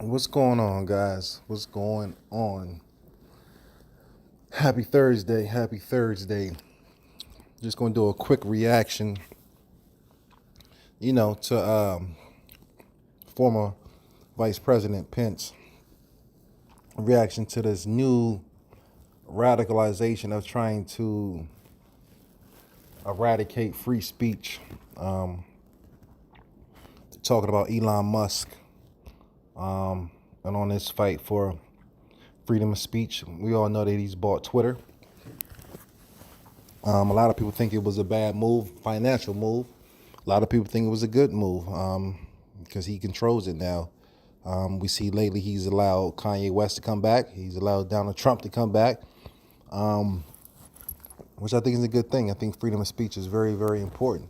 What's going on, guys? What's going on? Happy Thursday. Happy Thursday. Just going to do a quick reaction, to former Vice President Pence. Reaction to this new radicalization of trying to eradicate free speech. Talking about Elon Musk and on this fight for freedom of speech. We all know that he's bought Twitter. A lot of people think it was a bad move, financial move. A lot of people think it was a good move because he controls it now. We see lately he's allowed Kanye West to come back. He's allowed Donald Trump to come back, which I think is a good thing. I think freedom of speech is very, very important.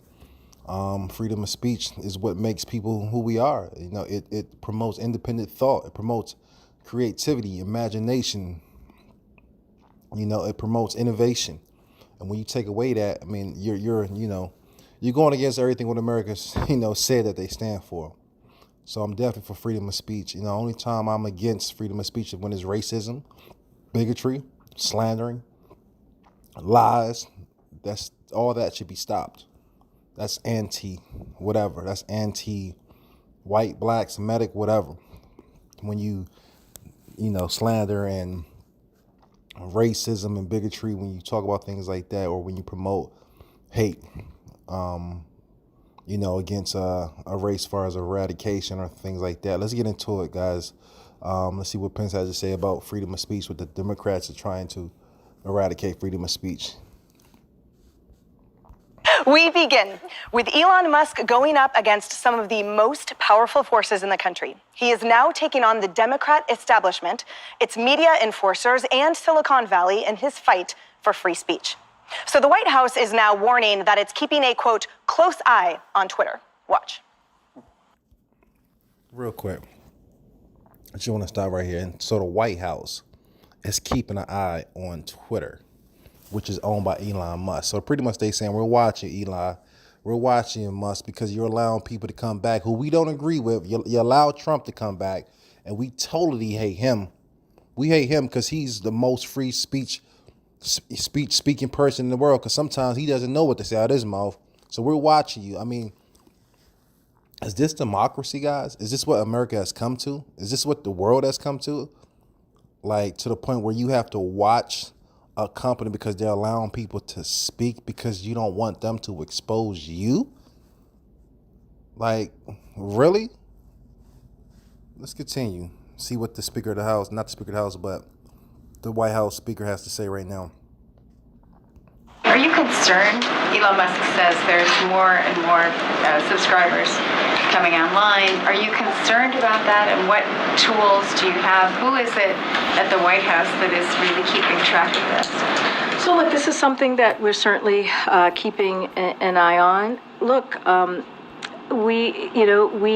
Freedom of speech is what makes people who we are. It promotes independent thought. It promotes creativity, imagination. It promotes innovation. And when you take away that, I mean, you're going against everything what America, said that they stand for. So I'm definitely for freedom of speech. Only time I'm against freedom of speech is when it's racism, bigotry, slandering, lies. That's all that should be stopped. That's anti-whatever. That's anti-white, black, Semitic, whatever. When you slander and racism and bigotry, when you talk about things like that, or when you promote hate, against a race as far as eradication or things like that. Let's get into it, guys. Let's see what Pence has to say about freedom of speech, what the Democrats are trying to eradicate freedom of speech. We begin with Elon Musk going up against some of the most powerful forces in the country. He is now taking on the Democrat establishment, its media enforcers, and Silicon Valley in his fight for free speech. So the White House is now warning that it's keeping a, quote, close eye on Twitter. Watch. Real quick, I just want to stop right here. And so the White House is keeping an eye on Twitter, which is owned by Elon Musk. So pretty much they saying, we're watching Elon, we're watching Musk because you're allowing people to come back who we don't agree with. You allow Trump to come back, and we totally hate him. We hate him because he's the most free speaking person in the world, because sometimes he doesn't know what to say out of his mouth. So we're watching you. I mean, is this democracy, guys? Is this what America has come to? Is this what the world has come to? Like, to the point where you have to watch a company because they're allowing people to speak because you don't want them to expose you? Like, really? Let's continue. See what the Speaker of the House, not the Speaker of the House, but the White House Speaker has to say right now. Are you concerned? Elon Musk says there's more and more subscribers coming online. Are you concerned about that? And what tools do you have? Who is it at the White House that is really keeping track of this? So look, this is something that we're certainly keeping an eye on. Look, we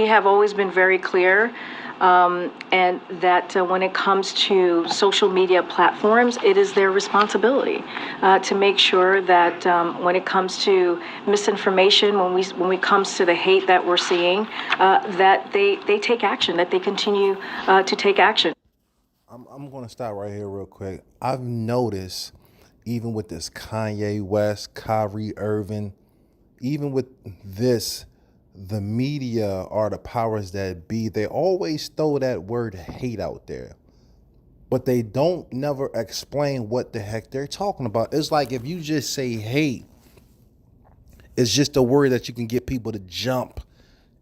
have always been very clear. And that when it comes to social media platforms, it is their responsibility to make sure that when it comes to misinformation, when it comes to the hate that we're seeing, that they take action, that they continue to take action. I'm going to stop right here real quick. I've noticed, even with this Kanye West, Kyrie Irving, even with this, the media or the powers that be, they always throw that word hate out there, but they don't never explain what the heck they're talking about. It's like if you just say hate, it's just a word that you can get people to jump,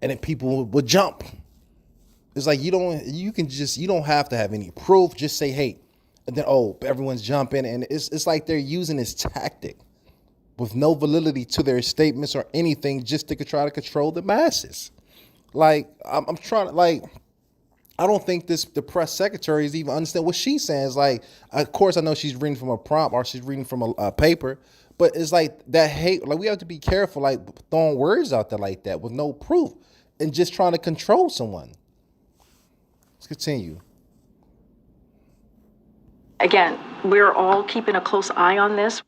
and then people will jump. It's like you don't have to have any proof. Just say hate, and then everyone's jumping, and it's like they're using this tactic with no validity to their statements or anything, just to try to control the masses. Like, I'm trying to, like, I don't think the press secretary is even understand what she's saying. It's like, of course, I know she's reading from a prompt or she's reading from a paper, but it's like that hate, like, we have to be careful, like, throwing words out there like that with no proof and just trying to control someone. Let's continue. Again, we're all keeping a close eye on this.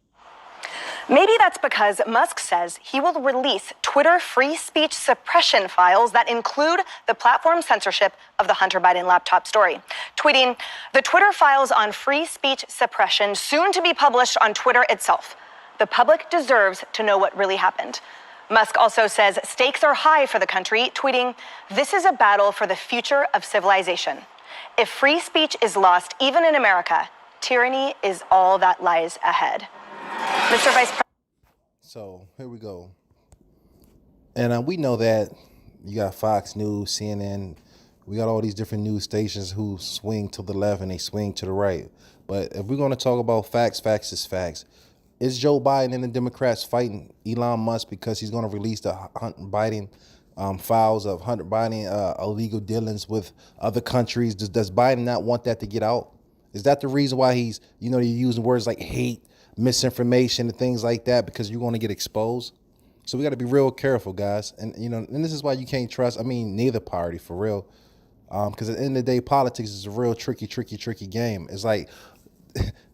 Maybe that's because Musk says he will release Twitter free speech suppression files that include the platform censorship of the Hunter Biden laptop story. Tweeting, "The Twitter files on free speech suppression soon to be published on Twitter itself. The public deserves to know what really happened." Musk also says stakes are high for the country, tweeting, "This is a battle for the future of civilization. If free speech is lost, even in America, tyranny is all that lies ahead." Mr. Vice President. So here we go. And we know that you got Fox News, CNN. We got all these different news stations who swing to the left and they swing to the right. But if we're going to talk about facts, facts is facts. Is Joe Biden and the Democrats fighting Elon Musk because he's going to release the Hunter Biden files of Hunter Biden illegal dealings with other countries? Does Biden not want that to get out? Is that the reason why he's, you're using words like hate, misinformation, and things like that, because you're going to get exposed? So we got to be real careful, guys. And, and this is why you can't trust, neither party, for real. Because at the end of the day, politics is a real tricky game. It's like,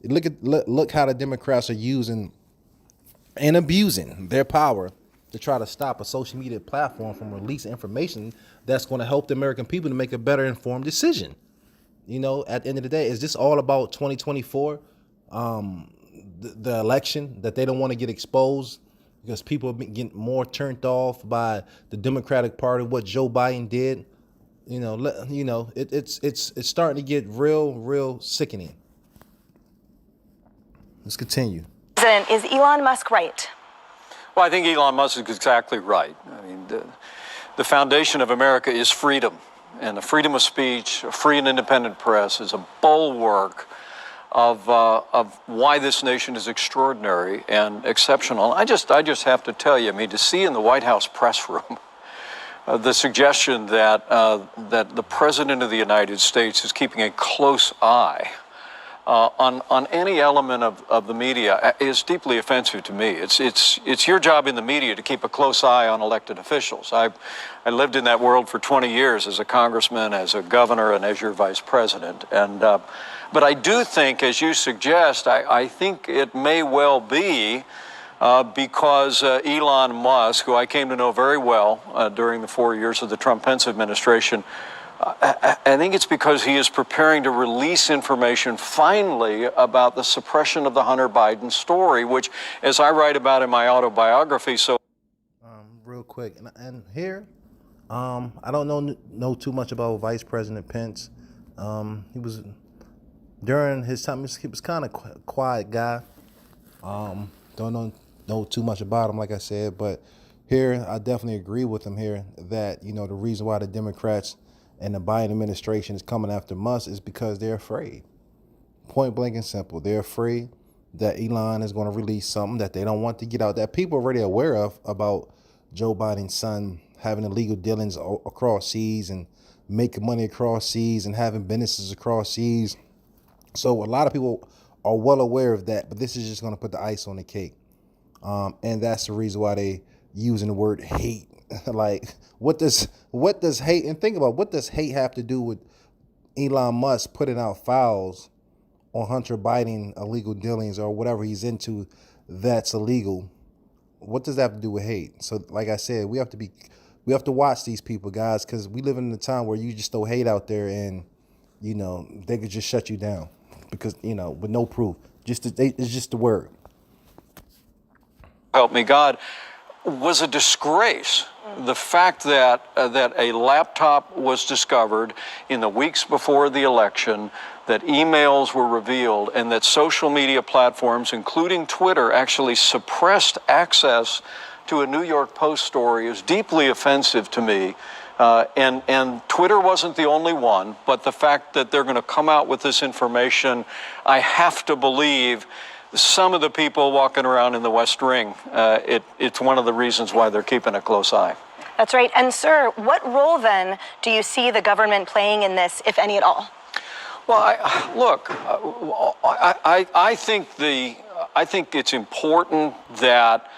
look how the Democrats are using and abusing their power to try to stop a social media platform from releasing information that's going to help the American people to make a better informed decision. At the end of the day, is this all about 2024, the election, that they don't want to get exposed because people are getting more turned off by the Democratic Party, what Joe Biden did? It's starting to get real sickening. Let's continue. President, is Elon Musk right? Well, I think Elon Musk is exactly right. The foundation of America is freedom, and the freedom of speech, a free and independent press is a bulwark of why this nation is extraordinary and exceptional. I just have to tell you, to see in the White House press room the suggestion that the President of the United States is keeping a close eye on any element of the media is deeply offensive to me. It's your job in the media to keep a close eye on elected officials. I lived in that world for 20 years as a congressman, as a governor, and as your vice president. But I do think, as you suggest, I think it may well be because Elon Musk, who I came to know very well during the 4 years of the Trump-Pence administration, I think it's because he is preparing to release information finally about the suppression of the Hunter Biden story, which, as I write about in my autobiography, real quick, and here, I don't know too much about Vice President Pence. He was, during his time, he was kind of quiet guy. Don't know too much about him, like I said, but here I definitely agree with him here that the reason why the Democrats and the Biden administration is coming after Musk is because they're afraid. Point blank and simple. They're afraid that Elon is going to release something that they don't want to get out, that people are already aware of, about Joe Biden's son having illegal dealings across seas and making money across seas and having businesses across seas. So a lot of people are well aware of that, but this is just going to put the ice on the cake. And that's the reason why they using the word hate. Like, what does hate, and think about, what does hate have to do with Elon Musk putting out files on Hunter Biden illegal dealings or whatever he's into that's illegal? What does that have to do with hate? So like I said, we have to watch these people, guys, because we live in a time where you just throw hate out there and they could just shut you down because with no proof. It's just the word. help me God, was a disgrace. The fact that a laptop was discovered in the weeks before the election, that emails were revealed, and that social media platforms, including Twitter, actually suppressed access to a New York Post story is deeply offensive to me. And Twitter wasn't the only one, but the fact that they're going to come out with this information, I have to believe some of the people walking around in the West Ring, it's one of the reasons why they're keeping a close eye. That's right. And sir, what role then do you see the government playing in this, if any at all? Well, I think it's important that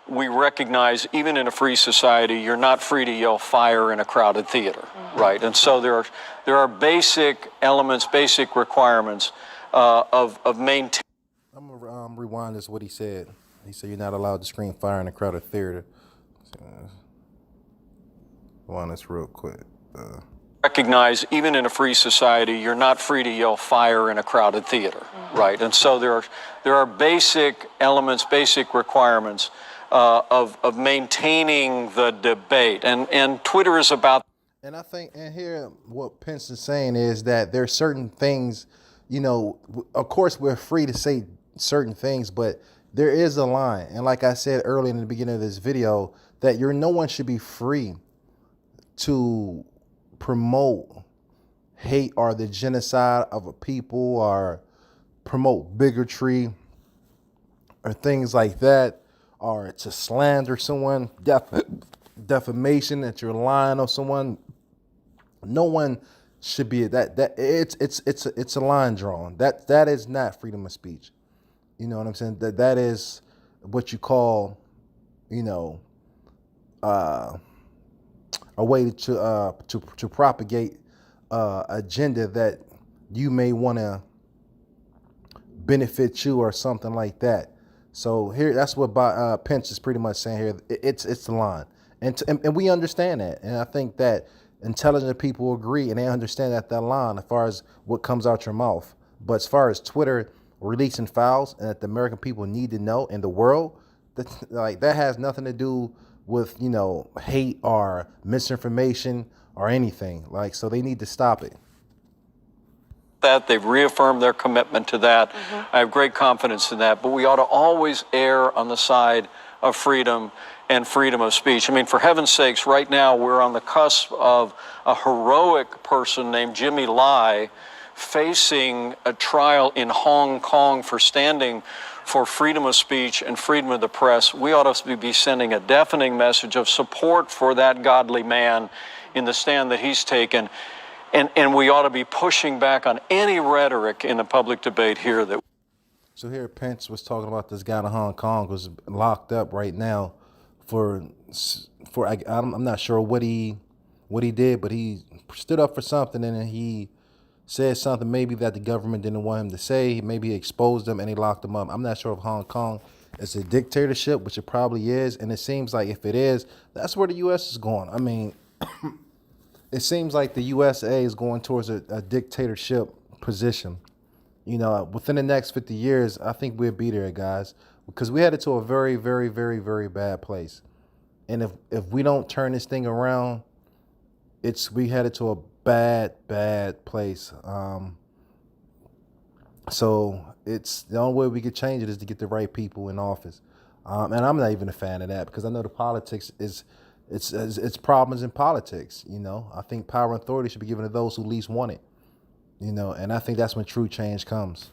we recognize, even in a free society, you're not free to yell fire in a crowded theater, right? And so there are basic elements, basic requirements of maintaining. I'm gonna rewind this what he said. He said you're not allowed to scream fire in a crowded theater. On this real quick. Recognize, even in a free society, you're not free to yell fire in a crowded theater, right? And so there are basic elements, basic requirements of maintaining the debate. And Twitter is about. And I think, and here what Pence is saying is that there are certain things, you know, of course we're free to say certain things, but there is a line. And like I said earlier in the beginning of this video, that no one should be free to promote hate or the genocide of a people or promote bigotry or things like that, or to slander someone, defamation, that you're lying on someone. No one should be it's a line drawn. That is not freedom of speech. You know what I'm saying? That is what you call, you know, a way to propagate agenda that you may want to benefit you or something like that. So here, that's what Pence is pretty much saying here. It's the line, and we understand that, and I think that intelligent people agree and they understand that line as far as what comes out your mouth. But as far as Twitter releasing files and that the American people need to know in the world, that has nothing to do with, you know, hate or misinformation or anything. So they need to stop it. That they've reaffirmed their commitment to that. I have great confidence in that, but we ought to always err on the side of freedom and freedom of speech. I mean, for heaven's sakes, right now we're on the cusp of a heroic person named Jimmy Lai facing a trial in Hong Kong for standing for freedom of speech and freedom of the press. We ought to be sending a deafening message of support for that godly man in the stand that he's taken. And we ought to be pushing back on any rhetoric in the public debate here that. So here Pence was talking about this guy in Hong Kong who's locked up right now for I'm not sure what he did, but he stood up for something and he said something maybe that the government didn't want him to say. Maybe he exposed him and he locked him up. I'm not sure if Hong Kong is a dictatorship, which it probably is. And it seems like if it is, that's where the U.S. is going. I mean, it seems like the USA is going towards a dictatorship position. You know, within the next 50 years, I think we'll be there, guys, because we headed to a very, very, very, very bad place. And if we don't turn this thing around, we headed to a bad place. So it's the only way we could change it is to get the right people in office. And I'm not even a fan of that because I know the politics it's problems in politics. You know, I think power and authority should be given to those who least want it. You know, and I think that's when true change comes.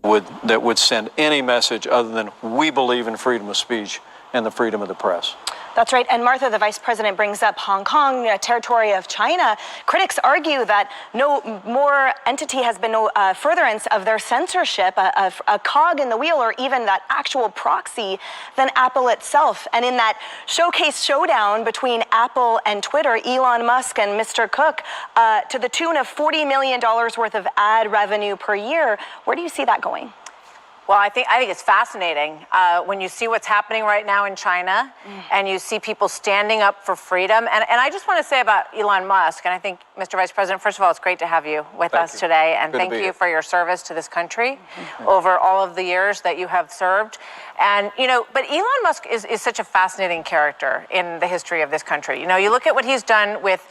That would send any message other than we believe in freedom of speech and the freedom of the press. That's right. And Martha, the vice president, brings up Hong Kong, a territory of China. Critics argue that no more entity has been no furtherance of their censorship, a cog in the wheel, or even that actual proxy than Apple itself. And in that showcase showdown between Apple and Twitter, Elon Musk and Mr. Cook, to the tune of $40 million worth of ad revenue per year, where do you see that going? Well, I think it's fascinating when you see what's happening right now in China and you see people standing up for freedom. And I just want to say about Elon Musk, and I think, Mr. Vice President, first of all, it's great to have you with us today. And thank you for your service to this country over all of the years that you have served. And, you know, but Elon Musk is such a fascinating character in the history of this country. You know, you look at what he's done with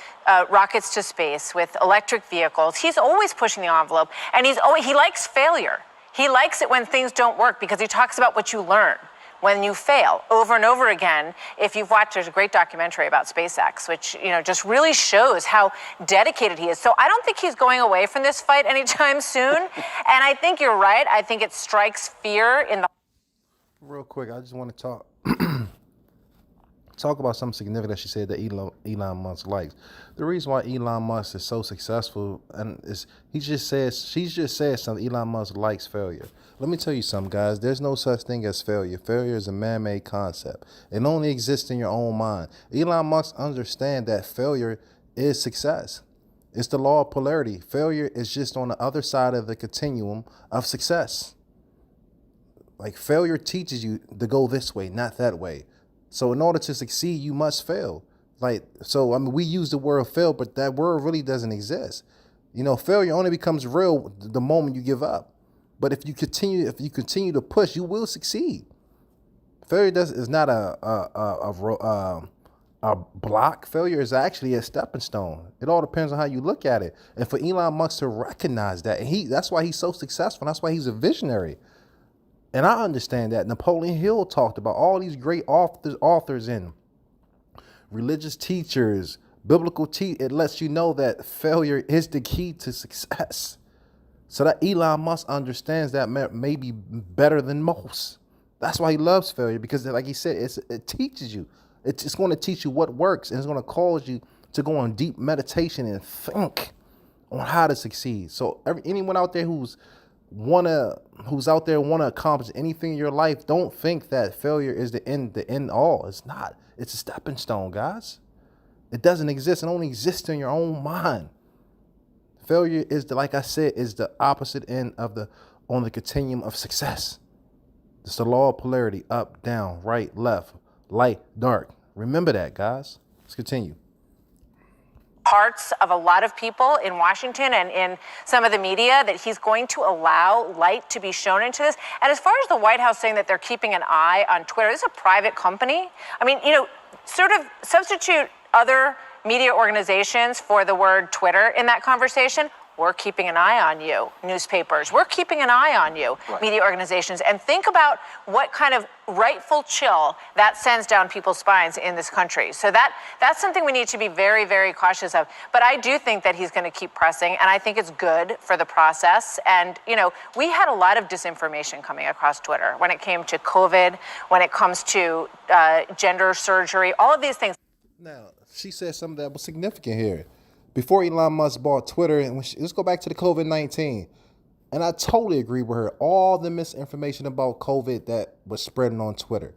rockets to space, with electric vehicles. He's always pushing the envelope, and he likes failure. He likes it when things don't work because he talks about what you learn when you fail over and over again. If you've watched, there's a great documentary about SpaceX, which, you know, just really shows how dedicated he is. So I don't think he's going away from this fight anytime soon. And I think you're right. I think it strikes fear in the... Real quick, I just want to talk about something significant that she said that Elon Musk likes. The reason why Elon Musk is so successful and she's just said something. Elon Musk likes failure. Let me tell you something, guys. There's no such thing as failure. Failure is a man-made concept. It only exists in your own mind. Elon Musk understands that failure is success. It's the law of polarity. Failure is just on the other side of the continuum of success. Like failure teaches you to go this way, not that way. So in order to succeed, you must fail. Like, so I mean, we use the word fail, but that word really doesn't exist. You know, failure only becomes real the moment you give up. But if you continue to push, you will succeed. Failure is not a block. Failure is actually a stepping stone. It all depends on how you look at it. And for Elon Musk to recognize that, and that's why he's so successful. That's why he's a visionary. And I understand that. Napoleon Hill talked about all these great authors and religious teachers, biblical It lets you know that failure is the key to success. So that Elon Musk understands that maybe better than most. That's why he loves failure, because like he said, it teaches you. It's going to teach you what works, and it's going to cause you to go on deep meditation and think on how to succeed. So anyone out there who's out there want to accomplish anything in your life, don't think that failure is the end all. It's not. It's a stepping stone, guys. It doesn't exist. It only exists in your own mind. Failure is like I said, is the opposite end on the continuum of success. It's the law of polarity: up, down, right, left, light, dark. Remember that, guys. Let's continue. Parts of a lot of people in Washington and in some of the media that he's going to allow light to be shown into this. And as far as the White House saying that they're keeping an eye on Twitter, this is a private company. I mean, sort of substitute other media organizations for the word Twitter in that conversation. We're keeping an eye on you, newspapers. We're keeping an eye on you, media organizations. And think about what kind of rightful chill that sends down people's spines in this country. So that's something we need to be very, very cautious of. But I do think that he's going to keep pressing, and I think it's good for the process. And, we had a lot of disinformation coming across Twitter when it came to COVID, when it comes to gender surgery, all of these things. Now, she said something that was significant here. Before Elon Musk bought Twitter, and let's go back to the COVID-19, and I totally agree with her. All the misinformation about COVID that was spreading on Twitter.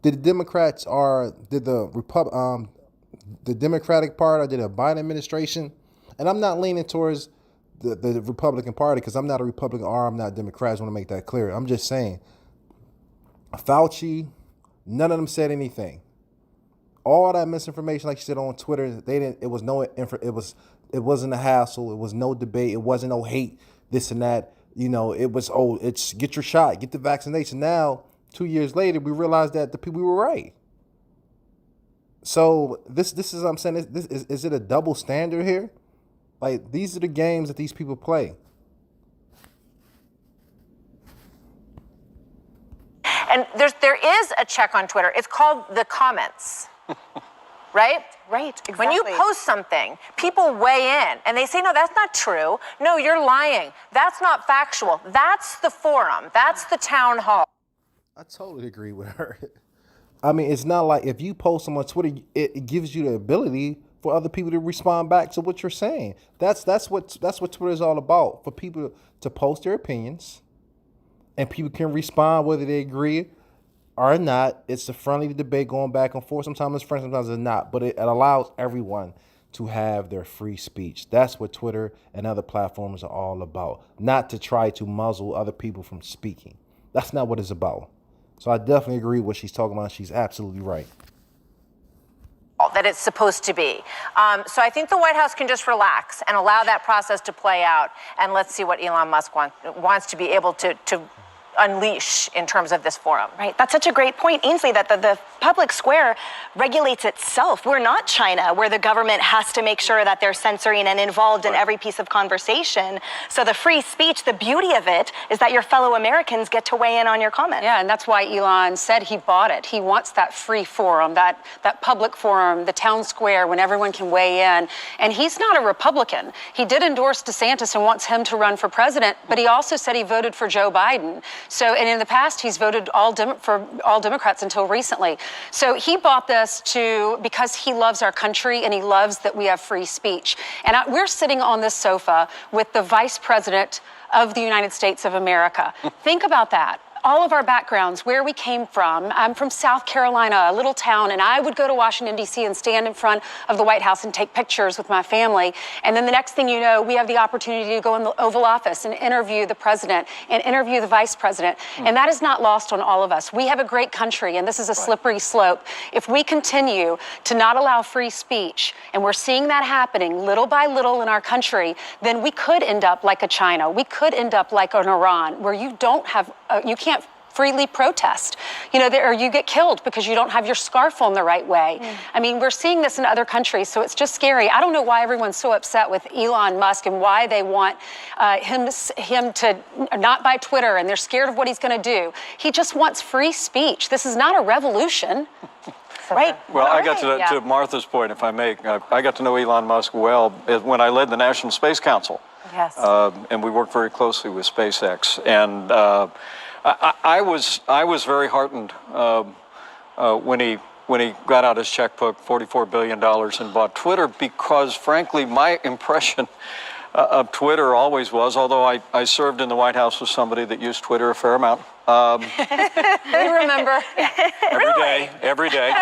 Did the Democratic Party, or did the Biden administration? And I'm not leaning towards the Republican Party, because I'm not a Republican or I'm not Democrat. I just want to make that clear. I'm just saying, Fauci, none of them said anything. All that misinformation, like you said on Twitter, it wasn't a hassle. It was no debate. It wasn't no hate, this and that. It's get your shot, get the vaccination. Now, 2 years later, we realized that the people were right. So this is what I'm saying. Is it a double standard here? Like, these are the games that these people play. And there is a check on Twitter. It's called the comments. Right? Right, exactly. When you post something, people weigh in and they say, no, that's not true. No, you're lying. That's not factual. That's the forum. That's the town hall. I totally agree with her. I mean, it's not like if you post them on Twitter, it gives you the ability for other people to respond back to what you're saying. That's what Twitter is all about, for people to post their opinions, and people can respond whether they agree or not. It's a friendly debate going back and forth. Sometimes it's friendly, sometimes it's not. But it allows everyone to have their free speech. That's what Twitter and other platforms are all about. Not to try to muzzle other people from speaking. That's not what it's about. So I definitely agree with what she's talking about. She's absolutely right. That it's supposed to be. So I think the White House can just relax and allow that process to play out. And let's see what Elon Musk wants to be able to unleash in terms of this forum. Right. That's such a great point, Ainsley, that the public square regulates itself. We're not China, where the government has to make sure that they're censoring and involved in every piece of conversation. So the free speech, the beauty of it is that your fellow Americans get to weigh in on your comments. Yeah, and that's why Elon said he bought it. He wants that free forum, that public forum, the town square, when everyone can weigh in. And he's not a Republican. He did endorse DeSantis and wants him to run for president, but he also said he voted for Joe Biden. So, and in the past, he's voted for all Democrats until recently. So he bought this because he loves our country and he loves that we have free speech. And we're sitting on this sofa with the Vice President of the United States of America. Think about that. all of our backgrounds, where we came from. I'm from South Carolina, a little town, and I would go to Washington, D.C. and stand in front of the White House and take pictures with my family. And then the next thing you know, we have the opportunity to go in the Oval Office and interview the president and interview the vice president. And that is not lost on all of us. We have a great country, and this is a slippery slope. If we continue to not allow free speech, and we're seeing that happening little by little in our country, then we could end up like a China. We could end up like an Iran, where you don't have, you can't freely protest, or you get killed because you don't have your scarf on the right way. I mean, we're seeing this in other countries, so it's just scary. I don't know why everyone's so upset with Elon Musk and why they want him to not buy Twitter, and they're scared of what he's going to do. He just wants free speech. This is not a revolution. Right. Well, I got to Martha's point, if I may. I got to know Elon Musk well when I led the National Space Council. Yes. And we worked very closely with SpaceX. And I was very heartened when he got out his checkbook, $44 billion, and bought Twitter, because frankly, my impression of Twitter always was, although I served in the White House with somebody that used Twitter a fair amount. We remember. Every day.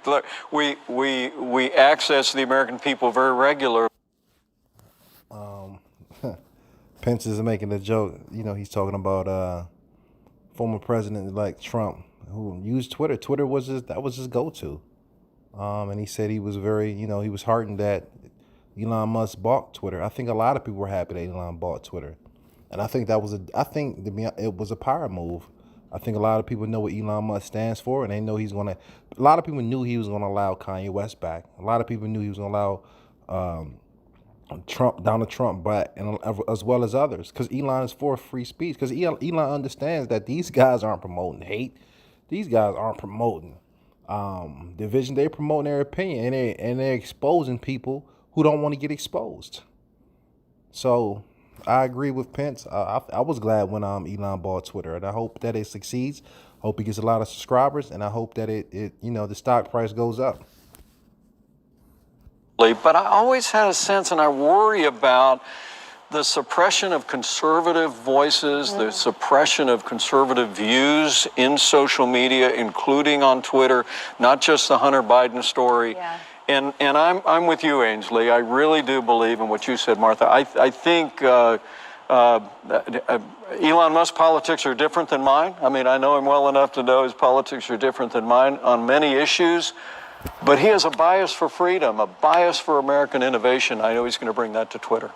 Look, we access the American people very regularly. Pence is making a joke. He's talking about former President-elect Trump, who used Twitter. Twitter was his go-to. And he said he was very, he was heartened that Elon Musk bought Twitter. I think a lot of people were happy that Elon bought Twitter. And I think it was a power move. I think a lot of people know what Elon Musk stands for, and they know a lot of people knew he was going to allow Kanye West back. A lot of people knew he was going to allow Donald Trump back, and as well as others, because Elon is for free speech, because Elon understands that these guys aren't promoting hate. These guys aren't promoting division. They're promoting their opinion, and they're exposing people who don't want to get exposed. So I agree with Pence. I was glad when Elon bought Twitter, and I hope that it succeeds. Hope he gets a lot of subscribers, and I hope that the stock price goes up. But I always had a sense, and I worry about the suppression of conservative voices, the suppression of conservative views in social media, including on Twitter, not just the Hunter Biden story. Yeah. And I'm with you, Ainsley. I really do believe in what you said, Martha. I think Elon Musk's politics are different than mine. I mean, I know him well enough to know his politics are different than mine on many issues. But he has a bias for freedom, a bias for American innovation. I know he's going to bring that to Twitter.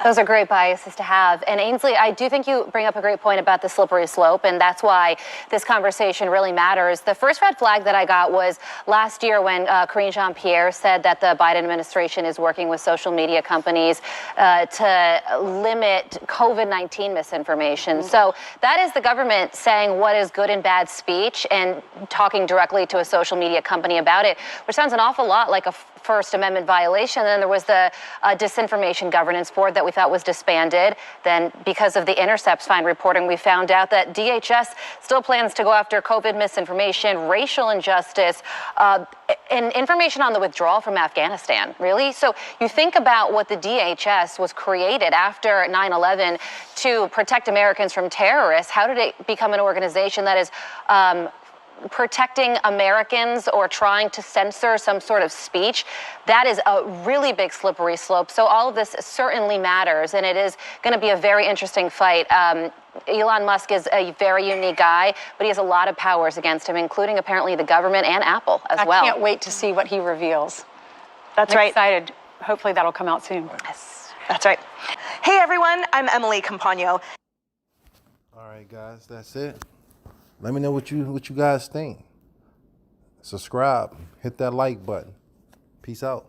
Those are great biases to have. And Ainsley, I do think you bring up a great point about the slippery slope, and that's why this conversation really matters. The first red flag that I got was last year when Karine Jean-Pierre said that the Biden administration is working with social media companies to limit COVID-19 misinformation. So that is the government saying what is good and bad speech and talking directly to a social media company about it, which sounds an awful lot like a First Amendment violation. Then there was the Disinformation Governance Board that we thought was disbanded. Then because of the Intercept's fine reporting, we found out that DHS still plans to go after COVID misinformation, racial injustice, and information on the withdrawal from Afghanistan. Really? So you think about what the DHS was created after 9/11 to protect Americans from terrorists. How did it become an organization that is protecting Americans or trying to censor some sort of speech? That is a really big slippery slope. So all of this certainly matters, and it is going to be a very interesting fight. Elon Musk is a very unique guy, but he has a lot of powers against him, including apparently the government and Apple as well. I can't wait to see what he reveals. That's I'm right. excited. Hopefully that'll come out soon. Yes, that's right. Hey everyone, I'm Emily Campagno. All right, guys, that's it. Let me know what you guys think. Subscribe, hit that like button. Peace out.